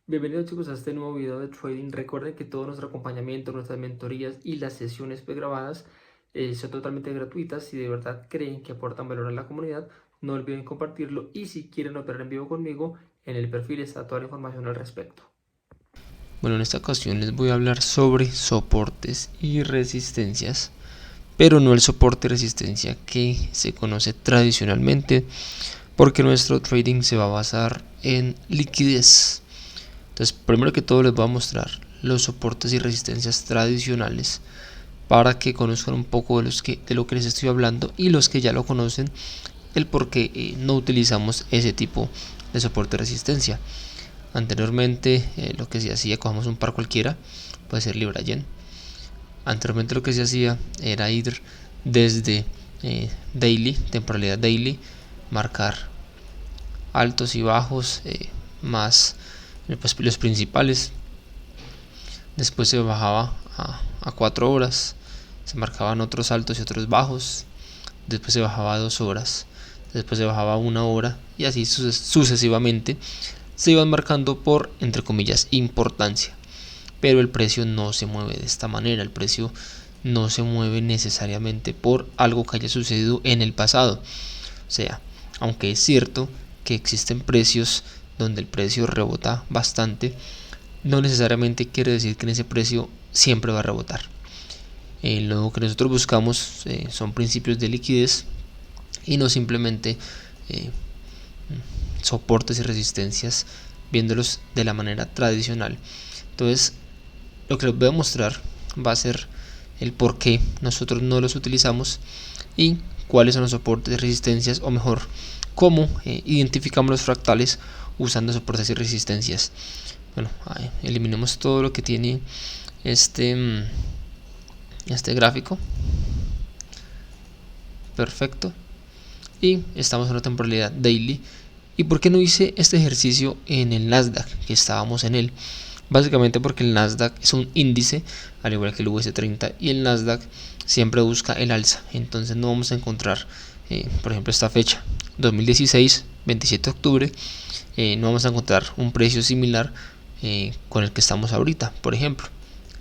Bienvenidos chicos a este nuevo video de trading. Recuerden que todo nuestro acompañamiento, nuestras mentorías y las sesiones pregrabadas son totalmente gratuitas. Si de verdad creen que aportan valor a la comunidad, no olviden compartirlo, y si quieren operar en vivo conmigo, en el perfil está toda la información al respecto. Bueno, en esta ocasión les voy a hablar sobre soportes y resistencias, pero no el soporte y resistencia que se conoce tradicionalmente, porque nuestro trading se va a basar en liquidez. Entonces, primero que todo les voy a mostrar los soportes y resistencias tradicionales para que conozcan un poco de lo que les estoy hablando, y los que ya lo conocen, el por qué no utilizamos ese tipo de soporte y resistencia. Anteriormente lo que se hacía, cogamos un par cualquiera, puede ser Libra Yen. Anteriormente lo que se hacía era ir desde daily, temporalidad daily, marcar altos y bajos, más pues, los principales. Después se bajaba a 4 horas, se marcaban otros altos y otros bajos. Después se bajaba a 2 horas, después se bajaba a 1 hora, y así sucesivamente se iban marcando por, entre comillas, importancia. Pero el precio no se mueve de esta manera. El precio no se mueve necesariamente por algo que haya sucedido en el pasado. O sea, aunque es cierto que existen precios donde el precio rebota bastante, no necesariamente quiere decir que en ese precio siempre va a rebotar. Lo que nosotros buscamos son principios de liquidez, y no simplemente eh, soportes y resistencias viéndolos de la manera tradicional. Entonces, lo que les voy a mostrar va a ser el por qué nosotros no los utilizamos y cuáles son los soportes y resistencias, o mejor, cómo identificamos los fractales usando soportes y resistencias. Bueno, eliminemos todo lo que tiene este gráfico. Perfecto. Y estamos en una temporalidad daily. ¿Y por qué no hice este ejercicio en el Nasdaq, que estábamos en él? Básicamente porque el Nasdaq es un índice, al igual que el US30, y el Nasdaq siempre busca el alza. Entonces no vamos a encontrar, por ejemplo, esta fecha, 2016, 27 de octubre, no vamos a encontrar un precio similar con el que estamos ahorita. Por ejemplo,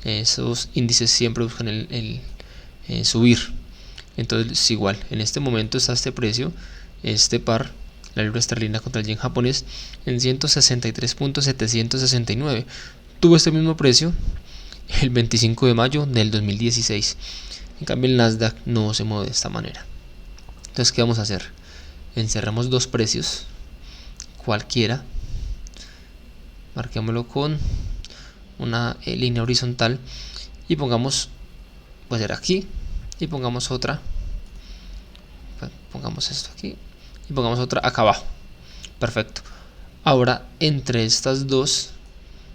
esos índices siempre buscan el subir. Entonces igual, en este momento está este precio, este par, la libra esterlina contra el yen japonés, en 163.769. Tuvo este mismo precio el 25 de mayo del 2016. En cambio el Nasdaq no se mueve de esta manera. Entonces, ¿qué vamos a hacer? Encerramos dos precios cualquiera, marquémoslo con una línea horizontal, y pongamos, puede ser aquí, y pongamos otra, pongamos esto aquí y pongamos otra acá abajo. Perfecto. Ahora, entre estas dos,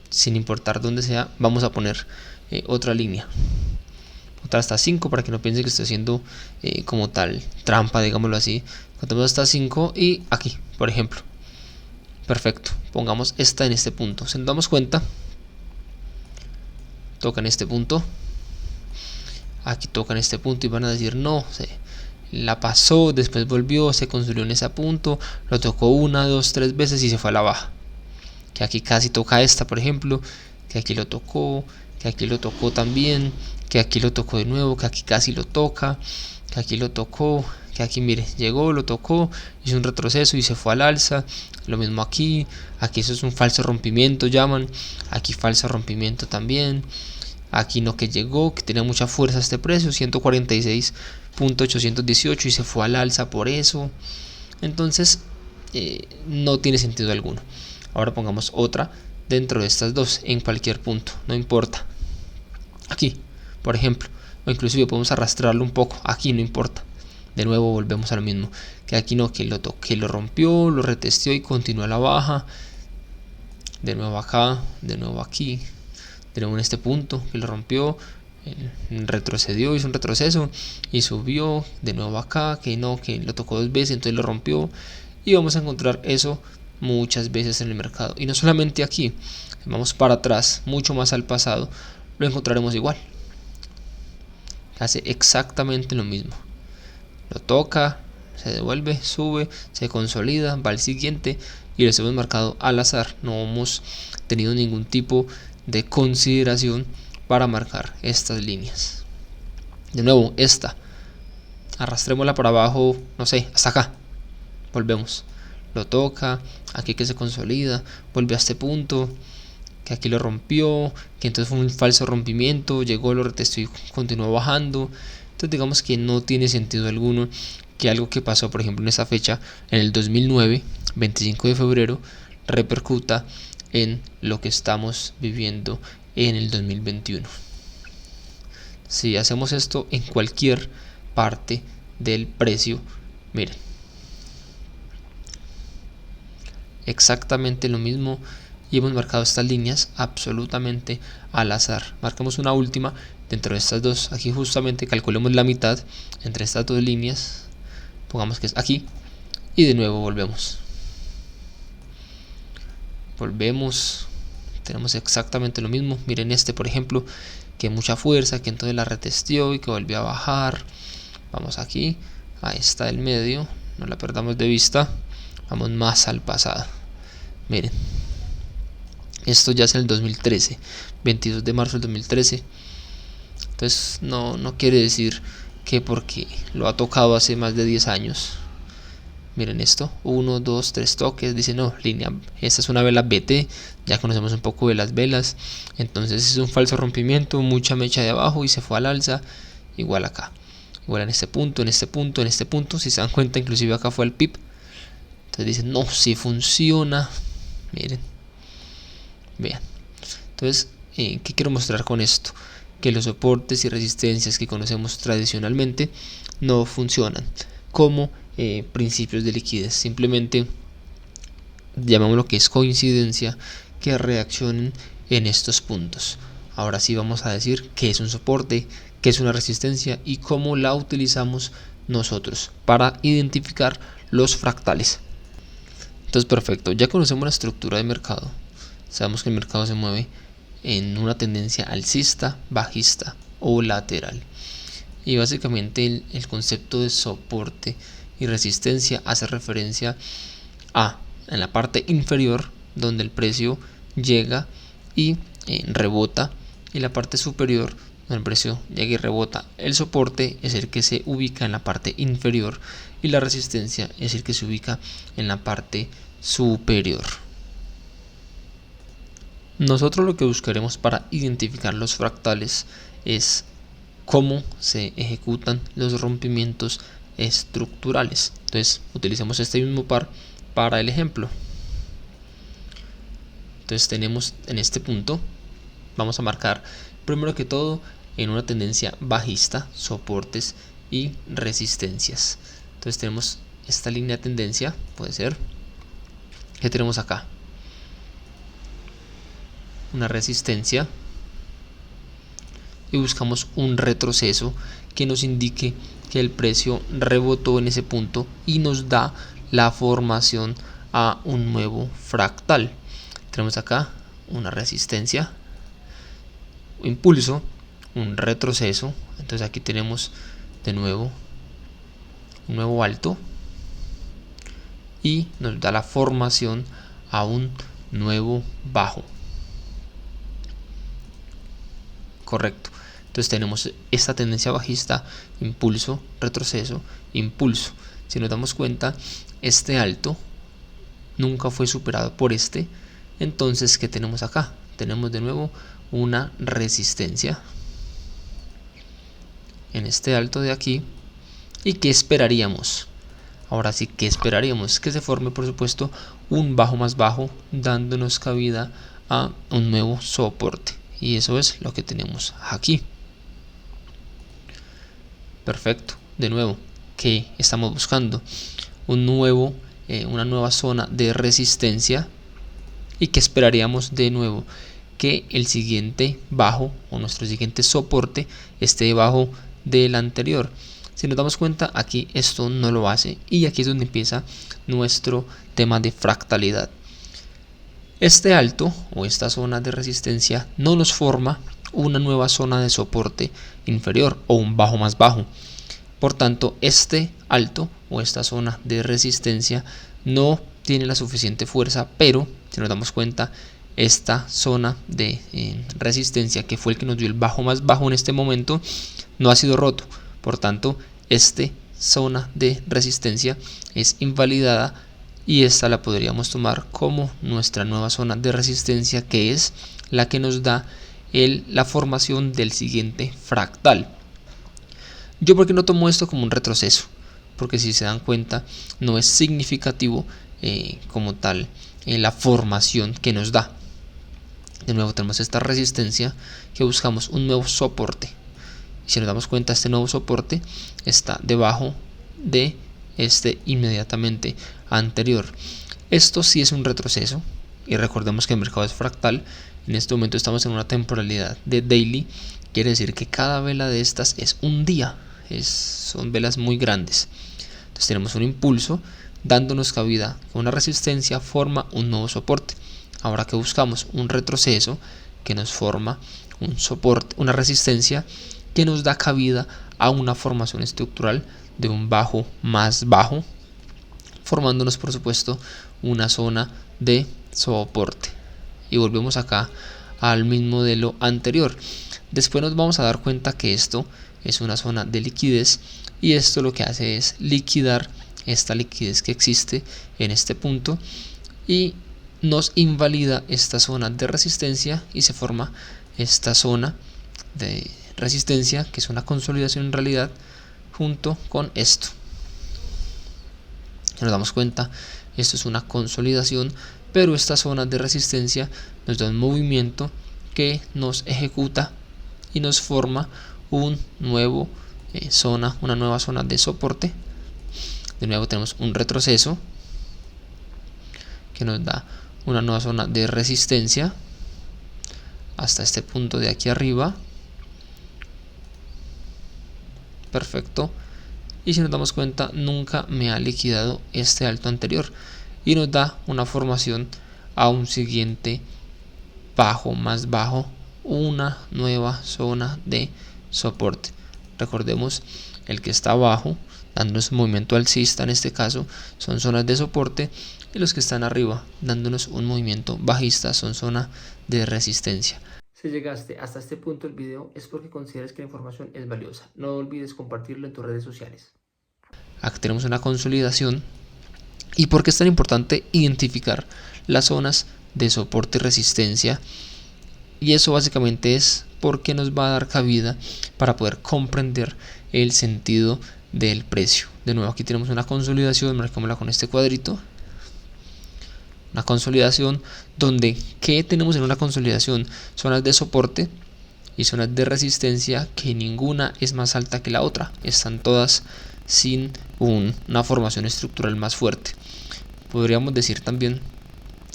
sin importar dónde sea, vamos a poner otra línea, otra hasta 5, para que no piensen que estoy haciendo como tal trampa, digámoslo así. Contemos hasta 5 y aquí, por ejemplo. Perfecto. Pongamos esta en este punto. Si nos damos cuenta, toca en este punto, aquí toca en este punto, y van a decir no, la pasó, después volvió, se consolidó en ese punto, lo tocó 1, 2, 3 veces y se fue a la baja. Que aquí casi toca esta, por ejemplo, que aquí lo tocó, que aquí lo tocó también, que aquí lo tocó de nuevo, que aquí casi lo toca, que aquí lo tocó, que aquí mire, llegó, lo tocó, hizo un retroceso y se fue al alza. Lo mismo aquí, aquí eso es un falso rompimiento, llaman, aquí falso rompimiento también. Aquí no, que llegó, que tenía mucha fuerza este precio, 146.818, y se fue al alza por eso. Entonces no tiene sentido alguno. Ahora pongamos otra dentro de estas dos, en cualquier punto, no importa. Aquí, por ejemplo, o inclusive podemos arrastrarlo un poco, aquí no importa. De nuevo volvemos a lo mismo, que aquí no, que lo toqué, lo rompió, lo retesteó y continuó a la baja. De nuevo acá, de nuevo aquí, de nuevo en este punto, que lo rompió, retrocedió, hizo un retroceso y subió. De nuevo acá, que no, que lo tocó 2 veces, entonces lo rompió. Y vamos a encontrar eso muchas veces en el mercado, y no solamente aquí, vamos para atrás, mucho más al pasado, lo encontraremos igual. Hace exactamente lo mismo, lo toca, se devuelve, sube, se consolida, va al siguiente, y los hemos marcado al azar. No hemos tenido ningún tipo de consideración para marcar estas líneas. De nuevo, esta arrastrémosla para abajo, no sé, hasta acá. Volvemos, lo toca, aquí que se consolida, vuelve a este punto, que aquí lo rompió, que entonces fue un falso rompimiento, llegó, lo retestó y continuó bajando. Entonces digamos que no tiene sentido alguno que algo que pasó, por ejemplo, en esa fecha, en el 2009, 25 de febrero, repercuta en lo que estamos viviendo en el 2021. Si hacemos esto en cualquier parte del precio, miren, exactamente lo mismo, y hemos marcado estas líneas absolutamente al azar. Marcamos una última dentro de estas dos, aquí justamente calculemos la mitad entre estas dos líneas, pongamos que es aquí, y de nuevo volvemos, tenemos exactamente lo mismo. Miren este, por ejemplo, que mucha fuerza, que entonces la retesteó y que volvió a bajar. Vamos aquí, ahí está el medio, no la perdamos de vista, vamos más al pasado. Miren, esto ya es en el 2013, 22 de marzo del 2013. Entonces no quiere decir que porque lo ha tocado hace más de 10 años. Miren esto, 1, 2, 3 toques, dice no, línea, esta es una vela BT, ya conocemos un poco de las velas, entonces es un falso rompimiento, mucha mecha de abajo y se fue al alza, igual acá, igual en este punto, en este punto, en este punto, si se dan cuenta inclusive acá fue el pip, entonces dicen no, si funciona, miren, vean, entonces, ¿qué quiero mostrar con esto? Que los soportes y resistencias que conocemos tradicionalmente no funcionan como principios de liquidez, simplemente llamamos lo que es coincidencia que reaccionen en estos puntos. Ahora sí vamos a decir qué es un soporte, qué es una resistencia y cómo la utilizamos nosotros para identificar los fractales. Entonces perfecto, ya conocemos la estructura de mercado, sabemos que el mercado se mueve en una tendencia alcista, bajista o lateral, y básicamente el concepto de soporte y resistencia hace referencia a en la parte inferior donde el precio llega y rebota, y la parte superior donde el precio llega y rebota. El soporte es el que se ubica en la parte inferior y la resistencia es el que se ubica en la parte superior. Nosotros lo que buscaremos para identificar los fractales es cómo se ejecutan los rompimientos estructurales. Entonces utilicemos este mismo par para el ejemplo. Entonces tenemos en este punto, vamos a marcar primero que todo en una tendencia bajista soportes y resistencias. Entonces tenemos esta línea de tendencia, puede ser, que tenemos acá una resistencia y buscamos un retroceso que nos indique que el precio rebotó en ese punto y nos da la formación a un nuevo fractal. Tenemos acá una resistencia, impulso, un retroceso, entonces aquí tenemos de nuevo un nuevo alto y nos da la formación a un nuevo bajo. Correcto. Entonces tenemos esta tendencia bajista, impulso, retroceso, impulso. Si nos damos cuenta, este alto nunca fue superado por este. Entonces, ¿qué tenemos acá? Tenemos de nuevo una resistencia en este alto de aquí. ¿Y qué esperaríamos? Ahora sí, ¿qué esperaríamos? Que se forme, por supuesto, un bajo más bajo, dándonos cabida a un nuevo soporte. Y eso es lo que tenemos aquí. Perfecto. De nuevo, ¿qué estamos buscando? Una nueva zona de resistencia. ¿Y qué esperaríamos de nuevo? Que el siguiente bajo o nuestro siguiente soporte esté debajo del anterior. Si nos damos cuenta, aquí esto no lo hace y aquí es donde empieza nuestro tema de fractalidad. Este alto o esta zona de resistencia no nos forma una nueva zona de soporte inferior o un bajo más bajo. Por tanto, este alto o esta zona de resistencia no tiene la suficiente fuerza, pero si nos damos cuenta, esta zona de resistencia, que fue el que nos dio el bajo más bajo en este momento, no ha sido roto. Por tanto, esta zona de resistencia es invalidada y esta la podríamos tomar como nuestra nueva zona de resistencia, que es la que nos da la formación del siguiente fractal. Yo, ¿por qué no tomo esto como un retroceso? Porque si se dan cuenta, no es significativo como tal la formación que nos da. De nuevo tenemos esta resistencia que buscamos un nuevo soporte. Y si nos damos cuenta, este nuevo soporte está debajo de este inmediatamente anterior. Esto sí es un retroceso. Y recordemos que el mercado es fractal. En este momento estamos en una temporalidad de daily. Quiere decir que cada vela de estas es un día. Son velas muy grandes. Entonces tenemos un impulso dándonos cabida. Una resistencia forma un nuevo soporte. Ahora que buscamos un retroceso que nos forma un soporte, una resistencia que nos da cabida a una formación estructural de un bajo más bajo, formándonos por supuesto una zona de soporte. Y volvemos acá al mismo de lo anterior. Después nos vamos a dar cuenta que esto es una zona de liquidez y esto lo que hace es liquidar esta liquidez que existe en este punto y nos invalida esta zona de resistencia y se forma esta zona de resistencia, que es una consolidación en realidad, junto con esto. Si nos damos cuenta, esto es una consolidación, pero esta zona de resistencia nos da un movimiento que nos ejecuta y nos forma una nueva zona de soporte. De nuevo tenemos un retroceso que nos da una nueva zona de resistencia hasta este punto de aquí arriba. Perfecto. Y si nos damos cuenta, nunca me ha liquidado este alto anterior y nos da una formación a un siguiente bajo más bajo, una nueva zona de soporte. Recordemos, el que está abajo dándonos un movimiento alcista en este caso son zonas de soporte, y los que están arriba dándonos un movimiento bajista son zona de resistencia. Si llegaste hasta este punto del video es porque consideras que la información es valiosa. No olvides compartirlo en tus redes sociales. Aquí tenemos una consolidación. ¿Y por qué es tan importante identificar las zonas de soporte y resistencia? Y eso básicamente es porque nos va a dar cabida para poder comprender el sentido del precio. De nuevo, aquí tenemos una consolidación, marcámosla con este cuadrito. Una consolidación donde, ¿qué tenemos en una consolidación? Zonas de soporte y zonas de resistencia que ninguna es más alta que la otra. Están todas sin una formación estructural más fuerte. Podríamos decir también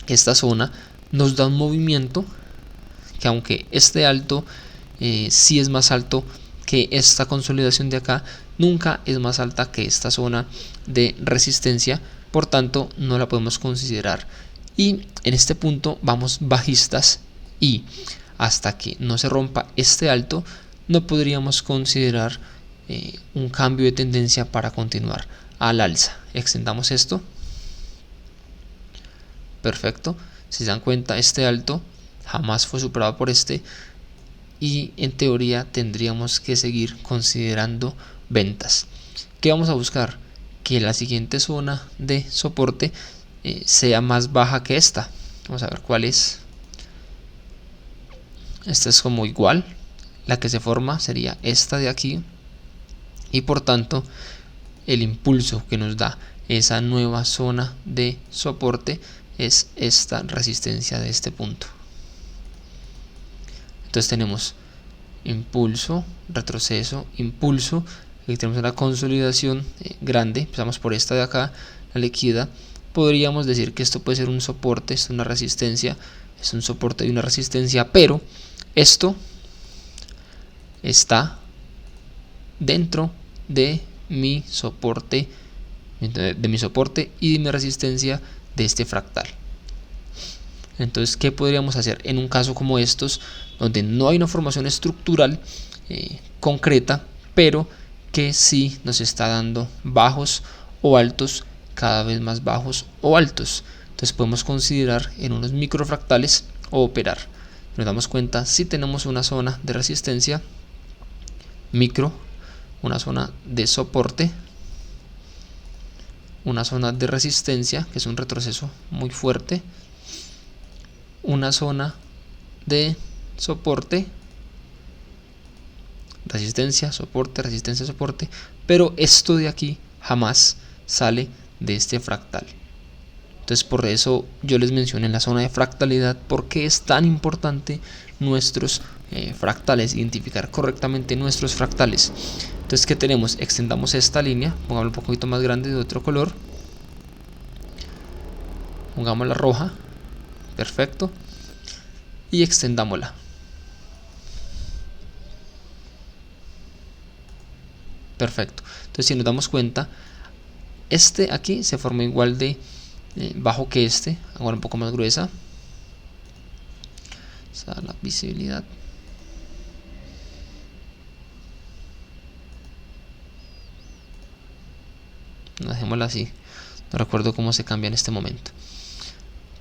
que esta zona nos da un movimiento que, aunque este alto sí es más alto que esta consolidación de acá, nunca es más alta que esta zona de resistencia, por tanto no la podemos considerar. Y en este punto vamos bajistas y hasta que no se rompa este alto no podríamos considerar un cambio de tendencia para continuar al alza. Extendamos esto. Perfecto. Si se dan cuenta, este alto jamás fue superado por este y en teoría tendríamos que seguir considerando ventas. ¿Qué vamos a buscar? Que la siguiente zona de soporte sea más baja que esta. Vamos a ver cuál es. Esta es como igual. La que se forma sería esta de aquí. Y por tanto, el impulso que nos da esa nueva zona de soporte es esta resistencia de este punto. Entonces tenemos impulso, retroceso, impulso. Aquí tenemos una consolidación grande. Empezamos por esta de acá, la liquida. Podríamos decir que esto puede ser un soporte, esto es una resistencia, es un soporte y una resistencia, pero esto está dentro de mi soporte y de mi resistencia de este fractal. Entonces, ¿qué podríamos hacer en un caso como estos, donde no hay una formación estructural concreta, pero que sí nos está dando bajos o altos cada vez más bajos o altos. Entonces podemos considerar en unos microfractales o operar. Nos damos cuenta si tenemos una zona de resistencia micro, una zona de soporte, una zona de resistencia, que es un retroceso muy fuerte, una zona de soporte, resistencia, soporte, pero esto de aquí jamás sale de este fractal. Entonces por eso yo les mencioné en la zona de fractalidad porque es tan importante nuestros fractales, identificar correctamente nuestros fractales. Entonces, ¿qué tenemos? Extendamos esta línea, pongámosla un poquito más grande de otro color, pongámosla roja, perfecto, y extendámosla. Perfecto. Entonces, si nos damos cuenta, este aquí se forma igual de bajo que este, ahora un poco más gruesa. O sea, la visibilidad. Dejémosla así. No recuerdo cómo se cambia en este momento.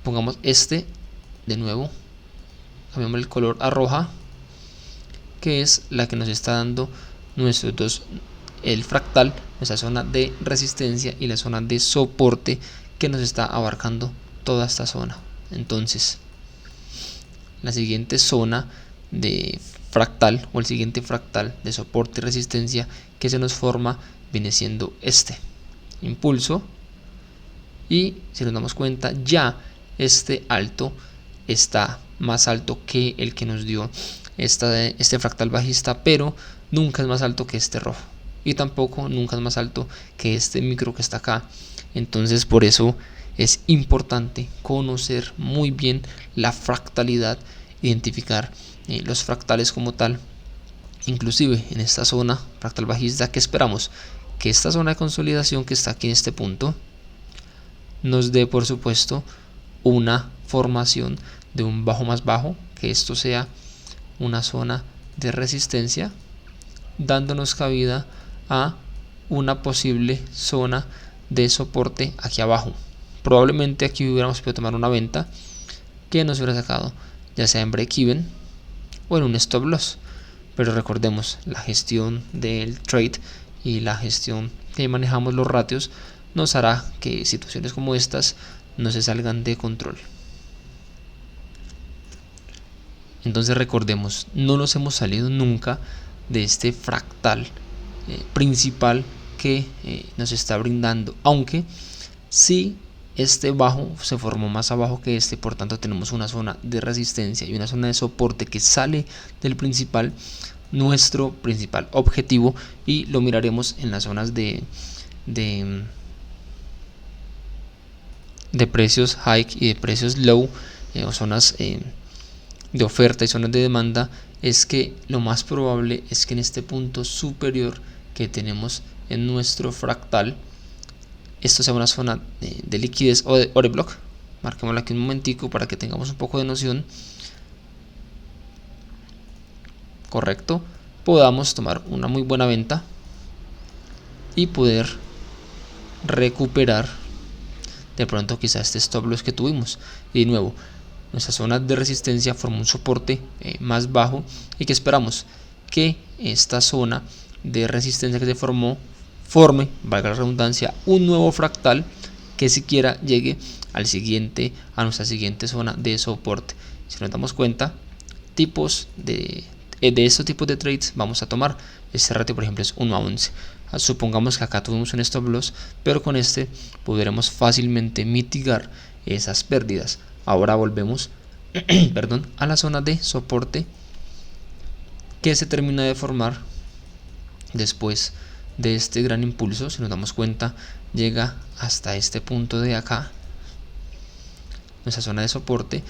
Pongamos este de nuevo. Cambiamos el color a roja, que es la que nos está dando nuestros dos, el fractal, nuestra zona de resistencia y la zona de soporte que nos está abarcando toda esta zona. Entonces, la siguiente zona de fractal o el siguiente fractal de soporte y resistencia que se nos forma viene siendo este impulso, y si nos damos cuenta ya este alto está más alto que el que nos dio este fractal bajista, pero nunca es más alto que este rojo y tampoco nunca es más alto que este micro que está acá. Entonces por eso es importante conocer muy bien la fractalidad, identificar los fractales como tal. Inclusive en esta zona fractal bajista, que esperamos que esta zona de consolidación que está aquí en este punto nos dé por supuesto una formación de un bajo más bajo, que esto sea una zona de resistencia, dándonos cabida a una posible zona de soporte aquí abajo. Probablemente aquí hubiéramos podido tomar una venta que nos hubiera sacado ya sea en break even o en un stop loss, pero recordemos, la gestión del trade y la gestión que manejamos los ratios nos hará que situaciones como estas no se salgan de control. Entonces recordemos, no nos hemos salido nunca de este fractal principal que nos está brindando, aunque sí este bajo se formó más abajo que este, por tanto tenemos una zona de resistencia y una zona de soporte que sale del principal, nuestro principal objetivo, y lo miraremos en las zonas de precios high y de precios low, o zonas de oferta y zonas de demanda. Es que lo más probable es que en este punto superior que tenemos en nuestro fractal, esto sea una zona de liquidez o de order block. Marquémoslo aquí un momentico para que tengamos un poco de noción. Correcto, podamos tomar una muy buena venta y poder recuperar de pronto quizás este stop loss que tuvimos. Y de nuevo, nuestra zona de resistencia forma un soporte más bajo, y que esperamos que esta zona de resistencia que se forme, valga la redundancia, un nuevo fractal que siquiera llegue a nuestra siguiente zona de soporte. Si nos damos cuenta, tipos de estos tipos de trades vamos a tomar. Este ratio por ejemplo es 1 a 11. Supongamos que acá tuvimos un stop loss, pero con este podremos fácilmente mitigar esas pérdidas. Ahora volvemos perdón, a la zona de soporte que se termina de formar después de este gran impulso. Si nos damos cuenta, llega hasta este punto de acá, nuestra zona de soporte,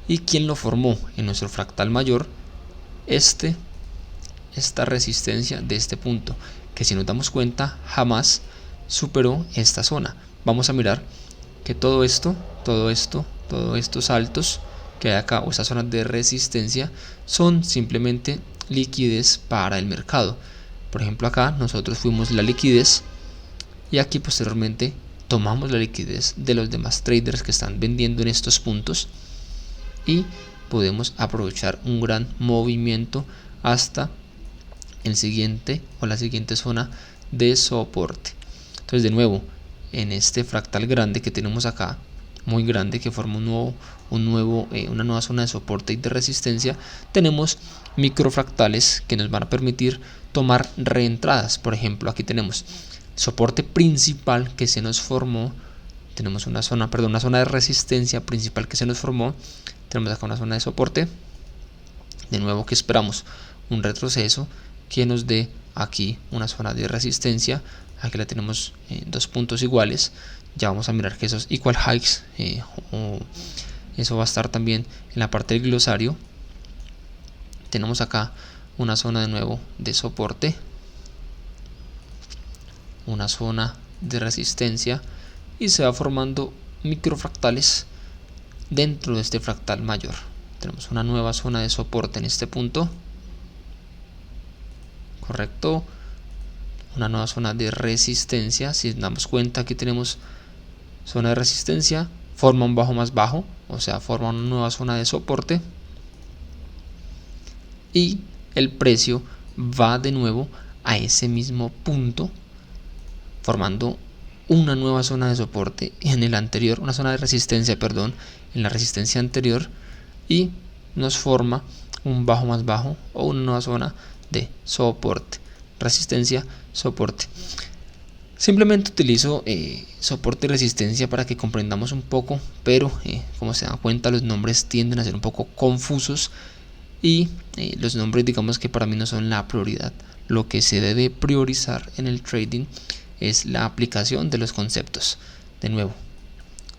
y quien lo formó en nuestro fractal mayor, esta resistencia de este punto, que si nos damos cuenta jamás superó esta zona. Vamos a mirar que todo estos saltos que hay acá, o estas zonas de resistencia, son simplemente liquidez para el mercado. Por ejemplo, acá nosotros fuimos la liquidez, y aquí posteriormente tomamos la liquidez de los demás traders que están vendiendo en estos puntos y podemos aprovechar un gran movimiento hasta el siguiente o la siguiente zona de soporte. Entonces, de nuevo, en este fractal grande que tenemos acá, muy grande, que forma una nueva zona de soporte y de resistencia, tenemos microfractales que nos van a permitir tomar reentradas. Por ejemplo, aquí tenemos soporte principal que se nos formó, tenemos una zona de resistencia principal que se nos formó, tenemos acá una zona de soporte, de nuevo que esperamos un retroceso que nos dé aquí una zona de resistencia. Aquí la tenemos en 2 puntos iguales. Ya vamos a mirar que esos equal highs, eso va a estar también en la parte del glosario. Tenemos acá una zona de nuevo de soporte, una zona de resistencia, y se va formando microfractales dentro de este fractal mayor. Tenemos una nueva zona de soporte en este punto, correcto, una nueva zona de resistencia. Si nos damos cuenta, aquí tenemos zona de resistencia, forma un bajo más bajo, o sea, forma una nueva zona de soporte, y el precio va de nuevo a ese mismo punto, formando una nueva zona de soporte en el anterior, una zona de resistencia, perdón, en la resistencia anterior, y nos forma un bajo más bajo o una nueva zona de soporte, resistencia, soporte. Simplemente utilizo soporte y resistencia para que comprendamos un poco, pero como se dan cuenta, los nombres tienden a ser un poco confusos, y los nombres, digamos que para mí no son la prioridad. Lo que se debe priorizar en el trading es la aplicación de los conceptos. De nuevo,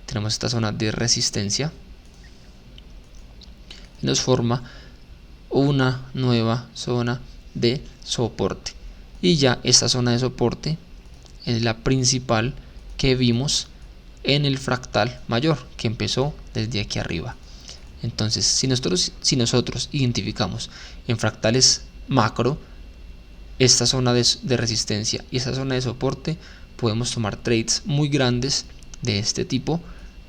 tenemos esta zona de resistencia y nos forma una nueva zona de soporte, y ya esta zona de soporte es la principal que vimos en el fractal mayor, que empezó desde aquí arriba. Entonces, si nosotros identificamos en fractales macro esta zona de resistencia y esta zona de soporte, podemos tomar trades muy grandes de este tipo.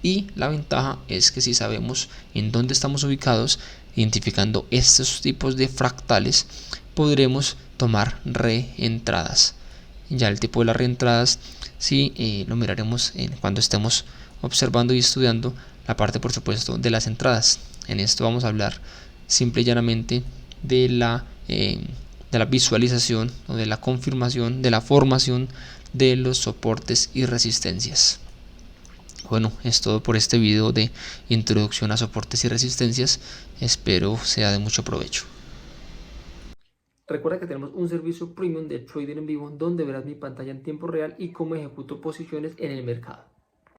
Y la ventaja es que si sabemos en dónde estamos ubicados, identificando estos tipos de fractales, podremos tomar reentradas. Ya el tipo de las reentradas sí lo miraremos cuando estemos observando y estudiando la parte, por supuesto, de las entradas. En esto vamos a hablar simple y llanamente de la visualización o de la confirmación, de la formación de los soportes y resistencias. Bueno, es todo por este video de introducción a soportes y resistencias. Espero sea de mucho provecho. Recuerda que tenemos un servicio premium de trading en vivo donde verás mi pantalla en tiempo real y cómo ejecuto posiciones en el mercado.